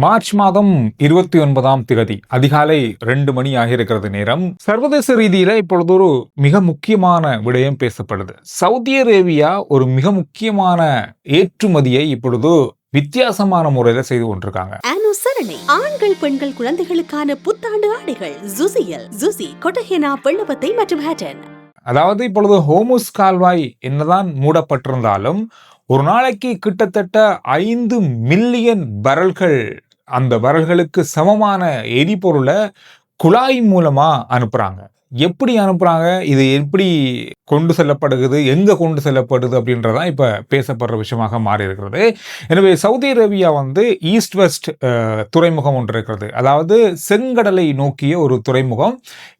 March மாதம் 29ஆம் திகதி அதிகாலை 2 மணி ஆகியிருக்கிறது நேரம். சர்வதேச ரீதியில இப்பொழுது ஒரு மிக முக்கியமான விடயம் பேசப்படுது. சவுதி அரேபியா ஒரு மிக முக்கியமான ஏற்றுமதியை இப்பொழுது வித்தியாசமான முறையில செய்து கொண்டிருக்காங்க. அனுசரணை ஆண்கள் பெண்கள் குழந்தைகளுக்கான புத்தாண்டு ஆடைகள் ஜுசி கொட்டஹெனா வெள்ளவத்தை மற்றும் ஹேட்டன். அதாவது இப்பொழுது ஹோர்முஸ் கால்வாய் என்னதான் மூடப்பட்டிருந்தாலும் ஒரு நாளைக்கு கிட்டத்தட்ட 5 மில்லியன் பரல்கள், அந்த பரல்களுக்கு சமமான எரிபொருளை குழாய் மூலமா அனுப்புறாங்க. எப்படி அனுப்புறாங்க, இது எப்படி கொண்டு செல்லப்படுகிறது, எங்க கொண்டு செல்லப்படுது அப்படின்றதான் இப்ப பேசப்படுற விஷயமாக மாறி இருக்கிறது. எனவே சவுதி அரேபியா ஈஸ்ட் வெஸ்ட் துறைமுகம் ஒன்று இருக்கிறது. அதாவது செங்கடலை நோக்கிய ஒரு துறைமுகம்.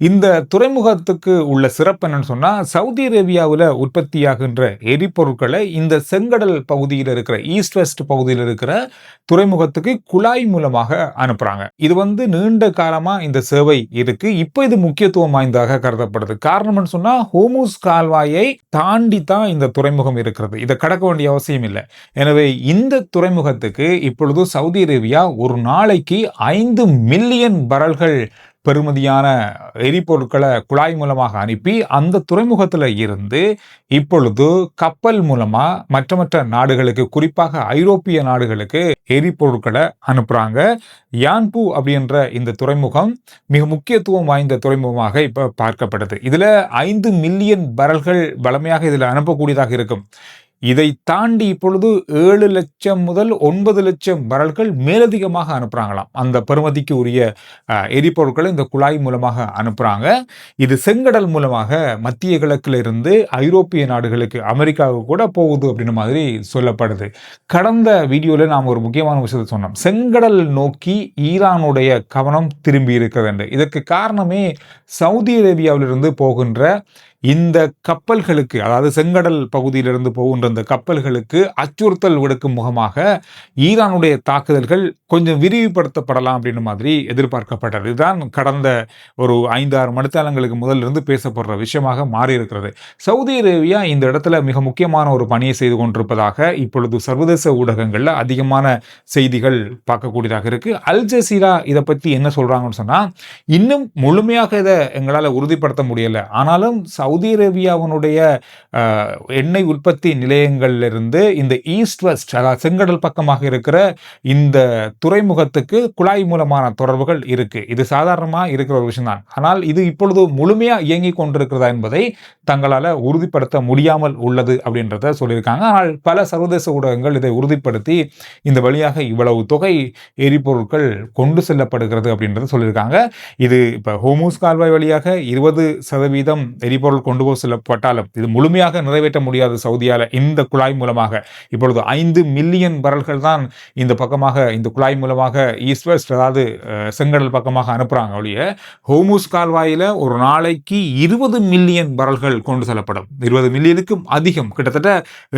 இந்த துறைமுகத்துக்கு உள்ள சிறப்பு என்னன்னு சொன்னா, சவுதி அரேபியாவில் உற்பத்தியாகின்ற எரிபொருட்களை இந்த செங்கடல் பகுதியில் இருக்கிற ஈஸ்ட் வெஸ்ட் பகுதியில் இருக்கிற துறைமுகத்துக்கு குழாய் மூலமாக அனுப்புறாங்க. இது நீண்ட காலமா இந்த சேவை இருக்கு. இப்போ இது முக்கியத்துவம் வாய்ந்ததாக கருதப்படுது. காரணம் சொன்னா, ஹோர்முஸ் கால்வாயை தாண்டி தான் இந்த துறைமுகம் இருக்கிறது. இதை கடக்க வேண்டிய அவசியம் இல்லை. எனவே இந்த துறைமுகத்துக்கு இப்பொழுது சவுதி அரேபியா ஒரு நாளைக்கு 5 மில்லியன் பரல்கள் பெறுமதியான எரிபொருட்களை குழாய் மூலமாக அனுப்பி அந்த துறைமுகத்தில் இருந்து இப்பொழுது கப்பல் மூலமா மற்ற நாடுகளுக்கு, குறிப்பாக ஐரோப்பிய நாடுகளுக்கு எரிபொருட்களை அனுப்புறாங்க. யான்பு அப்படின்ற இந்த துறைமுகம் மிக முக்கியத்துவம் வாய்ந்த துறைமுகமாக இப்ப பார்க்கப்படுது. இதுல 5 மில்லியன் பரல்கள் வளமையாக இதுல அனுப்பக்கூடியதாக இருக்கும். இதை தாண்டி இப்பொழுது 7 லட்சம் முதல் 9 லட்சம் பரல்கள் மேலதிகமாக அனுப்புறாங்களாம். அந்த பெறுமதிக்கு உரிய எரிபொருட்களை இந்த குழாய் மூலமாக அனுப்புறாங்க. இது செங்கடல் மூலமாக மத்திய கிழக்குல இருந்து ஐரோப்பிய நாடுகளுக்கு, அமெரிக்காவுக்கு கூட போகுது அப்படின்னு மாதிரி சொல்லப்படுது. கடந்த வீடியோல நாம் ஒரு முக்கியமான விஷயத்தை சொன்னோம். செங்கடல் நோக்கி ஈரானுடைய கவனம் திரும்பி இருக்கிறது. இதற்கு காரணமே சவுதி அரேபியாவிலிருந்து போகின்ற இந்த கப்பல்களுக்கு, அதாவது செங்கடல் பகுதியிலிருந்து போகின்ற இந்த கப்பல்களுக்கு அச்சுறுத்தல் விடுக்கும் முகமாக ஈரானுடைய தாக்குதல்கள் கொஞ்சம் விரிவுபடுத்தப்படலாம் அப்படின்னு மாதிரி எதிர்பார்க்கப்பட்டது. இதுதான் கடந்த ஒரு 5-6 மணித்தாளங்களுக்கு முதலிருந்து பேசப்படுற விஷயமாக மாறி இருக்கிறது. சவுதி அரேபியா இந்த இடத்துல மிக முக்கியமான ஒரு பணியை செய்து கொண்டிருப்பதாக இப்பொழுது சர்வதேச ஊடகங்கள்ல அதிகமான செய்திகள் பார்க்கக்கூடியதாக இருக்கு. அல் ஜசீரா இதை பத்தி என்ன சொல்றாங்கன்னு சொன்னா, இன்னும் முழுமையாக இதை எங்களால் உறுதிப்படுத்த முடியல, ஆனாலும் சவுதி அரேபியாவினுடைய எண்ணெய் உற்பத்தி நிலையங்களிலிருந்து இந்த ஈஸ்ட் வெஸ்ட், அதாவது செங்கடல் பக்கமாக இருக்கிற இந்த துறைமுகத்துக்கு குழாய் மூலமான தொடர்புகள் இருக்கு. இது சாதாரணமா இருக்கிற ஒரு விஷயம் தான். ஆனால் இது இப்பொழுது முழுமையா இயங்கி கொண்டிருக்கிறதா என்பதை தங்களால உறுதிப்படுத்த முடியாமல் உள்ளது அப்படின்றத சொல்லியிருக்காங்க. ஆனால் பல சர்வதேச ஊடகங்கள் இதை உறுதிப்படுத்தி இந்த வழியாக இவ்வளவு தொகை எரிபொருட்கள் கொண்டு செல்லப்படுகிறது அப்படின்றத சொல்லியிருக்காங்க. இது இப்ப ஹோர்முஸ் கால்வாய் வழியாக 20% எரிபொருள் கொண்டு போய் செல்லப்பட்டாலும் இது முழுமையாக நிறைவேற்ற முடியாது சவுதியால. இந்த குழாய் மூலமாக இப்பொழுது 5 மில்லியன் பரல்கள் தான் இந்த பக்கமாக, இந்த குழாய் மூலமாக ஈஸ்ட் வெஸ்ட், அதாவது செங்கடல் பக்கமாக அனுப்புறாங்க. ஒழிய ஹோர்முஸ் கால்வாயில ஒரு நாளைக்கு 20 மில்லியன் பரல்கள் கொண்டு செல்லப்படும். 20 மில்லியனுக்கும் அதிகம், கிட்டத்தட்ட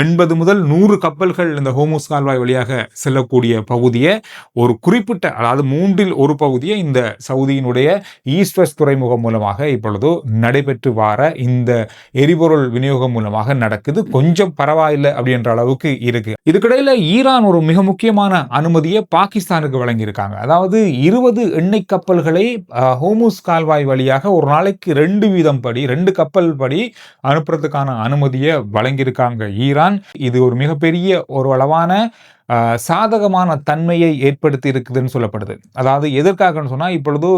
80 முதல் 100 கப்பல்கள் இந்த ஹோர்முஸ் கால்வாய் வழியாக செல்லக்கூடிய பகுதியை, ஒரு குறிப்பிட்ட, அதாவது 1/3 ஒரு பகுதியை இந்த சவுதியினுடைய ஈஸ்ட் வெஸ்ட் துறைமுகம் மூலமாக இப்பொழுது நடைபெற்று வார இந்த எரிபொருள் விநியோகம் மூலமாக நடக்குது. கொஞ்சம் பரவாயில்லை அப்படின்ற அளவுக்கு இருக்கு. இதுக்கிடையில ஈரான் ஒரு மிக முக்கியமான அனுமதியை பாகிஸ்தானுக்கு வழங்கியிருக்காங்க. அதாவது 20 எண்ணெய் கப்பல்களை ஹோர்முஸ் கால்வாய் வழியாக ஒரு நாளைக்கு 2 வீதம் படி, 2 கப்பல் படி அனுப்புறதுக்கான அனுமதியை வழங்கியிருக்காங்க ஈரான். இது ஒரு மிகப்பெரிய ஒரு அளவான சாதகமான தன்மையை ஏற்படுத்தி இருக்குதுன்னு சொல்லப்படுது. அதாவது எதற்காக சொன்னா, இப்பொழுது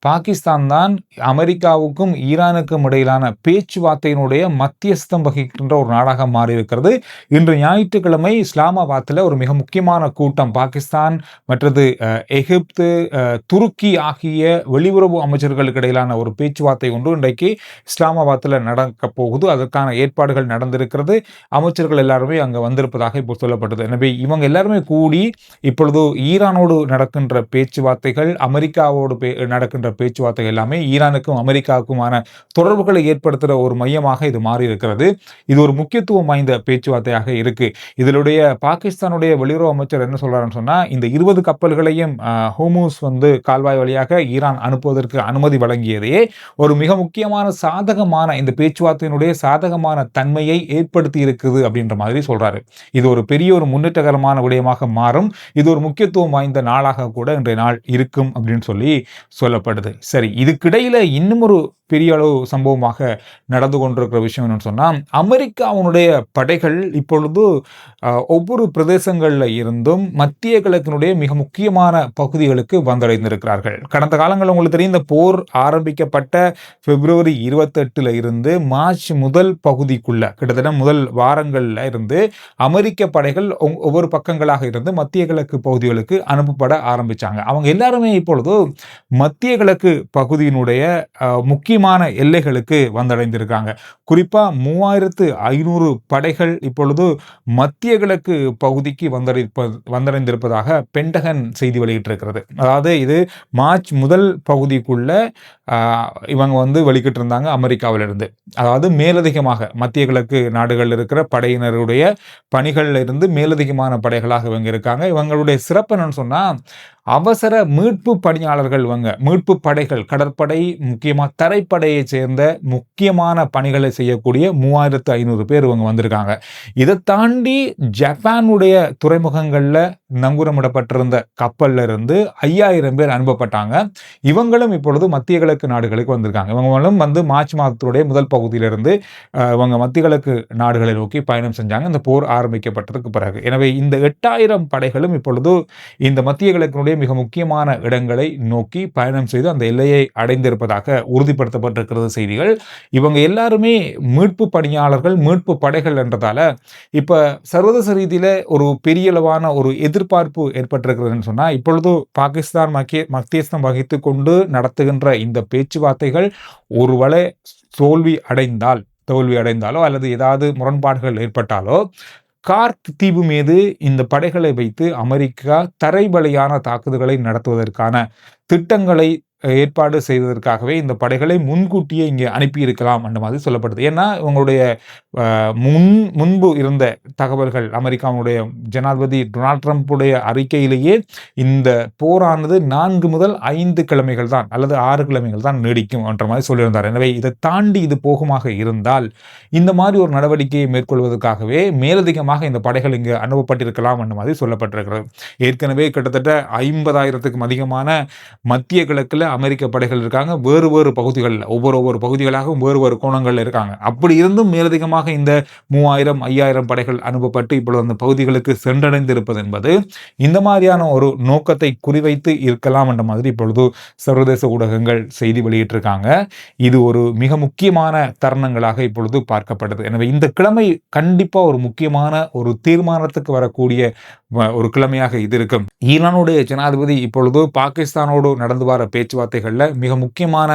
பாகிஸ்தான் தான் அமெரிக்காவுக்கும் ஈரானுக்கும் இடையிலான பேச்சுவார்த்தையினுடைய மத்தியஸ்தம் வகிக்கின்ற ஒரு நாடாக மாறி இருக்கிறது. இன்று ஞாயிற்றுக்கிழமை இஸ்லாமாபாத்தில் ஒரு மிக முக்கியமான கூட்டம், பாகிஸ்தான் மற்றது எகிப்து, துருக்கி ஆகிய வெளியுறவு அமைச்சர்களுக்கு இடையிலான ஒரு பேச்சுவார்த்தை ஒன்று இன்றைக்கு இஸ்லாமாபாத்தில் நடக்க போகுது. அதற்கான ஏற்பாடுகள் நடந்திருக்கிறது. அமைச்சர்கள் எல்லாருமே அங்கே வந்திருப்பதாக இப்போ சொல்லப்பட்டது. எனவே இவங்க எல்லாருமே கூடி இப்பொழுது ஈரானோடு நடக்கின்ற பேச்சுவார்த்தைகள், அமெரிக்காவோடு நடக்கின்ற பேச்சுவார்த்தைகள் எல்லாமே ஈரானுக்கும் அமெரிக்காவுக்குமான தொடர்புகளை ஏற்படுத்துகிற ஒரு மையமாக இது மாறி இருக்கிறது. இது ஒரு முக்கியத்துவம் வாய்ந்த பேச்சுவார்த்தையாக இருக்கு. இதனுடைய பாகிஸ்தானுடைய வெளியுறவு அமைச்சர் என்ன சொல்றாருன்னு சொன்னா, இந்த 20 கப்பல்களையும் ஹோர்முஸ் கால்வாய் வழியாக ஈரான் அனுப்புவதற்கு அனுமதி வழங்கியதையே ஒரு மிக முக்கியமான சாதகமான, இந்த பேச்சுவார்த்தையினுடைய சாதகமான தன்மையை ஏற்படுத்தி இருக்குது அப்படின்ற மாதிரி சொல்றாரு. இது ஒரு பெரிய ஒரு முன்னேற்றகரமான விடயமாக மாறும். இது ஒரு முக்கியத்துவம் வாய்ந்த நாளாக கூட இன்றைய நாள் இருக்கும் அப்படின்னு சொல்லி சொல்லப்படுது. சரி, இதுக்கிடையில இன்னும் ஒரு பெரிய அளவு சம்பவமாக நடந்து கொண்டிருக்கிற விஷயம் என்னன்னு சொன்னா, அமெரிக்காவுடைய படைகள் இப்பொழுது ஒவ்வொரு பிரதேசங்கள்ல இருந்தும் மத்திய கிழக்கினுடைய மிக முக்கியமான பகுதிகளுக்கு வந்தடைந்திருக்கிறார்கள். கடந்த காலங்களில் உங்களுக்கு தெரியும், இந்த போர் ஆரம்பிக்கப்பட்ட பிப்ரவரி 28 இருந்து மார்ச் முதல் பகுதிக்குள்ள கிட்டத்தட்ட முதல் வாரங்கள்ல இருந்து அமெரிக்க படைகள் ஒவ்வொரு பக்கங்களாக இருந்து மத்திய கிழக்கு பகுதிகளுக்கு அனுப்பப்பட ஆரம்பிச்சாங்க. அவங்க எல்லாருமே இப்பொழுது மத்திய கிழக்கு பகுதியினுடைய முக்கியமான எல்லைகளுக்கு வந்தடைந்திருக்காங்க. குறிப்பா 3500 படைகள் இப்பொழுது மத்திய கிழக்கு பகுதிக்கு வந்தடைந்திருப்பதாக பென்டகன் செய்தி வெளியிட்டிருக்கிறது. அதாவது இது மார்ச் முதல் பகுதிக்குள்ள இவங்க வெளிக்கிட்டு இருந்தாங்க அமெரிக்காவிலிருந்து. அதாவது மேலதிகமாக மத்திய கிழக்கு நாடுகளில் இருக்கிற படையினருடைய பணிகள்ல இருந்து மேலதிகமான படைகளாக இவங்க இருக்காங்க. இவங்களுடைய சிறப்பு என்னன்னு சொன்னா, அவசர மீட்பு பணியாளர்கள், மீட்பு படைகள், கடற்படை, முக்கியமா தரைப்படையை சேர்ந்த முக்கியமான பணிகளை செய்யக்கூடிய 3500 பேர் இவங்க வந்திருக்காங்க. இதை தாண்டி ஜப்பானுடைய துறைமுகங்கள்ல நங்கூரமிடப்பட்டிருந்த கப்பல்ல இருந்து 5000 பேர் அனுப்பப்பட்டாங்க. இவங்களும் இப்பொழுது மத்திய கிழக்கு நாடுகளுக்கு வந்திருக்காங்க. இவங்களும் மார்ச் மாதத்துடைய முதல் பகுதியிலிருந்து இவங்க மத்திய கிழக்கு நாடுகளை நோக்கி பயணம் செஞ்சாங்க இந்த போர் ஆரம்பிக்கப்பட்டதுக்கு பிறகு. எனவே இந்த 8000 படைகளும் இப்பொழுது இந்த மத்திய கிழக்கினுடைய மிக முக்கியமான இடங்களை நோக்கி பயணம் செய்து அந்த எல்லையை அடைந்திருப்பதாக உறுதிப்படுத்தப்பட்டிருக்கிறது செய்திகள். இவங்க எல்லாருமே மீட்பு பணியாளர்கள், மீட்பு படைகள் என்றதால இப்ப சர்வதேச ரீதியில ஒரு பெரிய அளவான ஒரு எதிர்பார்ப்பு ஏற்பட்டிருக்கிறதுன்னு சொன்னா, இப்பொழுது பாகிஸ்தான் மத்தியஸ்தம் வகித்துக் கொண்டு நடத்துகின்ற இந்த பேச்சுவார்த்தைகள் ஒருவேளை தோல்வி அடைந்தாலோ அல்லது ஏதாவது முரண்பாடுகள் ஏற்பட்டாலோ, கார்க் தீவு மீது இந்த படைகளை வைத்து அமெரிக்கா தரைவழியான தாக்குதல்களை நடத்துவதற்கான திட்டங்களை ஏற்பாடு செய்வதற்காகவே இந்த படைகளை முன்கூட்டியே இங்கே அனுப்பியிருக்கலாம் என்ற மாதிரி சொல்லப்படுது. ஏன்னா இவங்களுடைய முன்பு இருந்த தகவல்கள், அமெரிக்காவுடைய ஜனாதிபதி டொனால்ட் ட்ரம்புடைய அறிக்கையிலேயே இந்த போரானது 4 முதல் 5 கிழமைகள் தான் அல்லது 6 கிழமைகள் தான் நீடிக்கும் என்ற மாதிரி சொல்லியிருந்தார். எனவே இதை தாண்டி இது போகுமாக இருந்தால் இந்த மாதிரி ஒரு நடவடிக்கையை மேற்கொள்வதற்காகவே மேலதிகமாக இந்த படைகள் இங்கு அனுப்பப்பட்டிருக்கலாம் என்ற மாதிரி சொல்லப்பட்டிருக்கிறது. ஏற்கனவே கிட்டத்தட்ட 50,000க்கும் அதிகமான மத்திய கிழக்கில் அமெரிக்க படைகள் இருக்காங்க. வேறு பகுதிகளில் ஒவ்வொரு பகுதிகளாகவும் வேறு கோணங்களில் இருக்காங்க. அப்படி இருந்தும் மேலதிகமாக இந்த 3000, 5000 படைகள் அனுப்பப்பட்டு இப்பொழுது அந்த பகுதிகளுக்கு சென்றடைந்திருப்பது என்பது இந்த மாதிரியான ஒரு நோக்கத்தை குறிவைத்து இருக்கலாம் என்ற மாதிரி இப்பொழுது சர்வதேச ஊடகங்கள் செய்தி வெளியிட்டிருக்காங்க. இது ஒரு மிக முக்கியமான தருணங்களாக இப்பொழுது பார்க்கப்படுது. எனவே இந்த கிழமை கண்டிப்பா ஒரு முக்கியமான ஒரு தீர்மானத்துக்கு வரக்கூடிய ஒரு கிழமையாக இது இருக்கும். ஈரானுடைய ஜனாதிபதி இப்பொழுது பாகிஸ்தானோடு நடந்து வர பேச்சுவார்த்தைகள்ல மிக முக்கியமான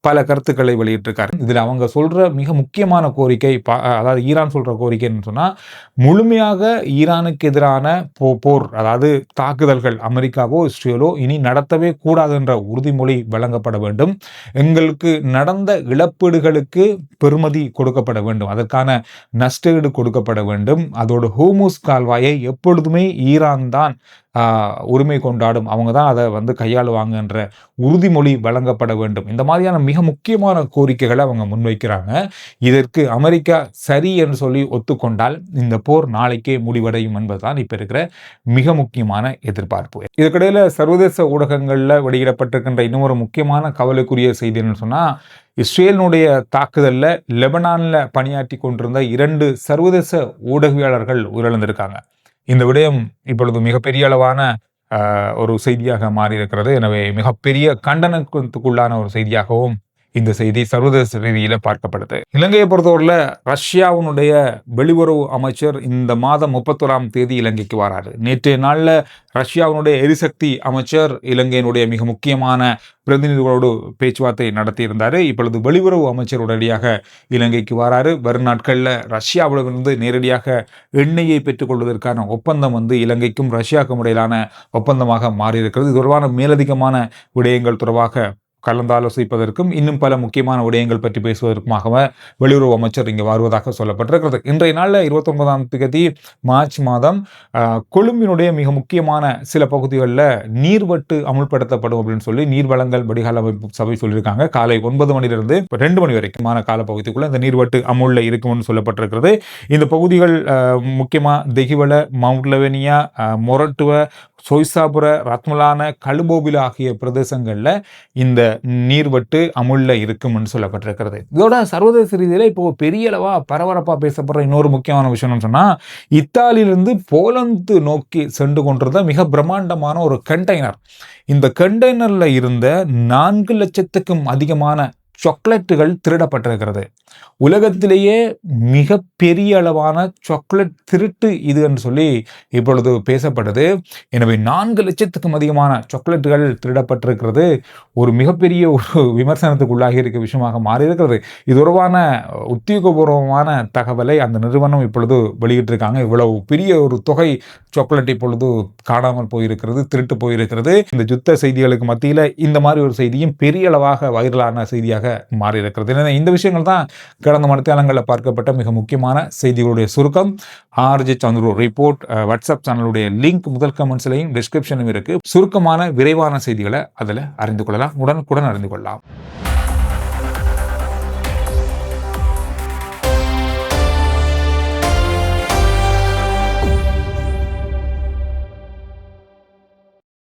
பல கருத்துக்களை வெளியிட்டிருக்காரு. இதுல அவங்க சொல்ற மிக முக்கியமான கோரிக்கை, அதாவது ஈரான் சொல்ற கோரிக்கைன்னு சொன்னா, முழுமையாக ஈரானுக்கு எதிரான போர், அதாவது தாக்குதல்கள் அமெரிக்காவோ இஸ்ரேலோ இனி நடத்தவே கூடாது என்ற உறுதிமொழி வழங்கப்பட வேண்டும். எங்களுக்கு நடந்த இழப்பீடுகளுக்கு பெறுமதி கொடுக்கப்பட வேண்டும், அதற்கான நஷ்டஈடு கொடுக்கப்பட வேண்டும். அதோடு ஹோர்முஸ் கால்வாயை எப்பொழுதுமே ஈரான் தான் உரிமை கொண்டாடும், அவங்க தான் அதை கையாளுவாங்க என்ற உறுதிமொழி வழங்கப்பட வேண்டும். இந்த மாதிரியான மிக முக்கியமான கோரிக்கைகளை அவங்க முன்வைக்கிறாங்க. இதற்கு அமெரிக்கா சரி என்று சொல்லி ஒத்துக்கொண்டால் இந்த போர் நாளைக்கே முடிவடையும் என்பதுதான் இப்ப இருக்கிற மிக முக்கியமான எதிர்பார்ப்பு. இதற்கிடையில சர்வதேச ஊடகங்கள்ல வெளியிடப்பட்டிருக்கின்ற இன்னொரு முக்கியமான கவலைக்குரிய செய்தி என்னன்னு சொன்னா, இஸ்ரேலினுடைய தாக்குதல்ல லெபனான்ல பணியாற்றி கொண்டிருந்த 2 சர்வதேச ஊடகவியலாளர்கள் உயிரிழந்திருக்காங்க. இந்த விடயம் இப்பொழுது மிகப்பெரிய அளவான ஒரு செய்தியாக மாறி இருக்கிறது. எனவே மிகப்பெரிய கண்டனத்துக்குள்ளான ஒரு செய்தியாகவும் இந்த செய்தி சர்வதேச ரீதியில பார்க்கப்படுது. இலங்கையை பொறுத்தவரையில ரஷ்யாவுடைய வெளியுறவு அமைச்சர் இந்த மாதம் 31ஆம் தேதி இலங்கைக்கு வராரு. நேற்றைய நாள்ல ரஷ்யாவுடைய எரிசக்தி அமைச்சர் இலங்கையினுடைய மிக முக்கியமான பிரதிநிதிகளோடு பேச்சுவார்த்தை நடத்தியிருந்தாரு. இப்பொழுது வெளியுறவு அமைச்சர் உடனடியாக இலங்கைக்கு வராரு. வரும் நாட்களில் ரஷ்யாவிலிருந்து நேரடியாக எண்ணெயை பெற்றுக் கொள்வதற்கான ஒப்பந்தம் இலங்கைக்கும் ரஷ்யாவுக்கும் இடையிலான ஒப்பந்தமாக மாறியிருக்கிறது. இது தொடர்பான மேலதிகமான விடயங்கள் தொடர்பாக கலந்தாலோசிப்பதற்கும் இன்னும் பல முக்கியமான விடயங்கள் பற்றி பேசுவதற்குமாக வெளியுறவு அமைச்சர் இங்கு வருவதாக சொல்லப்பட்டிருக்கிறது. இன்றைய நாளில் 29ஆம் தேதி மார்ச் மாதம் கொழும்பினுடைய மிக முக்கியமான சில பகுதிகளில் நீர்வட்டு அமுல்படுத்தப்படும் அப்படின்னு சொல்லி நீர்வளங்கள் வடிகால் அமைப்பு சபை சொல்லியிருக்காங்க. காலை 9 மணிலிருந்து 2 மணி வரைக்குமான காலப்பகுதிக்குள்ள இந்த நீர்வட்டு அமுல்ல இருக்கும்னு சொல்லப்பட்டிருக்கிறது. இந்த பகுதிகள் முக்கியமாக தெஹிவல, மவுண்ட் லெவனியா, மொரட்டுவ, சொய்சாபுர, ரத்மலான, கழுபோபில ஆகிய பிரதேசங்களில் இந்த நீர்வட்டு அமுல்ல இருக்கும்னு சொல்லப்பட்டிருக்கிறது. இதோட சர்வதேச ரீதியில் இப்போ பெரிய அளவா பரபரப்பா பேசப்படுற இன்னொரு முக்கியமான விஷயம்னு சொன்னா, இத்தாலியிலிருந்து போலந்து நோக்கி சென்று கொண்டிருந்த மிக பிரம்மாண்டமான ஒரு கண்டெய்னர். இந்த கண்டெய்னர்ல இருந்த 4 லட்சத்துக்கும் அதிகமான சாக்லேட்டுகள் திருடப்பட்டிருக்கிறது. உலகத்திலேயே மிக பெரிய அளவான சாக்லேட் திருட்டு இது என்று சொல்லி இப்பொழுது பேசப்படுது. எனவே 4 லட்சத்துக்கும் அதிகமான சாக்லேட்டுகள் திருடப்பட்டிருக்கிறது. ஒரு மிகப்பெரிய ஒரு விமர்சனத்துக்கு உள்ளாகி இருக்க விஷயமாக மாறி இருக்கிறது. இது தொடர்பான உத்தியோகபூர்வமான தகவலை அந்த நிறுவனம் இப்பொழுது வெளியிட்டிருக்காங்க. இவ்வளவு பெரிய ஒரு தொகை சாக்லேட் இப்பொழுது காணாமல் போயிருக்கிறது, திருட்டு போயிருக்கிறது. இந்த யுத்த செய்திகளுக்கு மத்தியில் இந்த மாதிரி ஒரு செய்தியும் பெரிய அளவாக வைரலான செய்தியாக மாறி இருக்கிறது. எனவே இந்த விஷயங்கள் தான் கடந்த மணித்தியாலங்களில் பார்க்கப்பட்ட மிக முக்கியமான செய்திகளுடைய சுருக்கம். ஆர்ஜே சந்துரு ரிப்போர்ட் வாட்ஸ்அப் சேனலுடைய லிங்க் முதல் கமெண்ட்ஸ்லையும் டிஸ்கிரிப்ஷனும் இருக்கு. சுருக்கமான விரைவான செய்திகளை அதில் அறிந்து கொள்ளலாம், உடனுக்குடன் அறிந்து கொள்ளலாம்.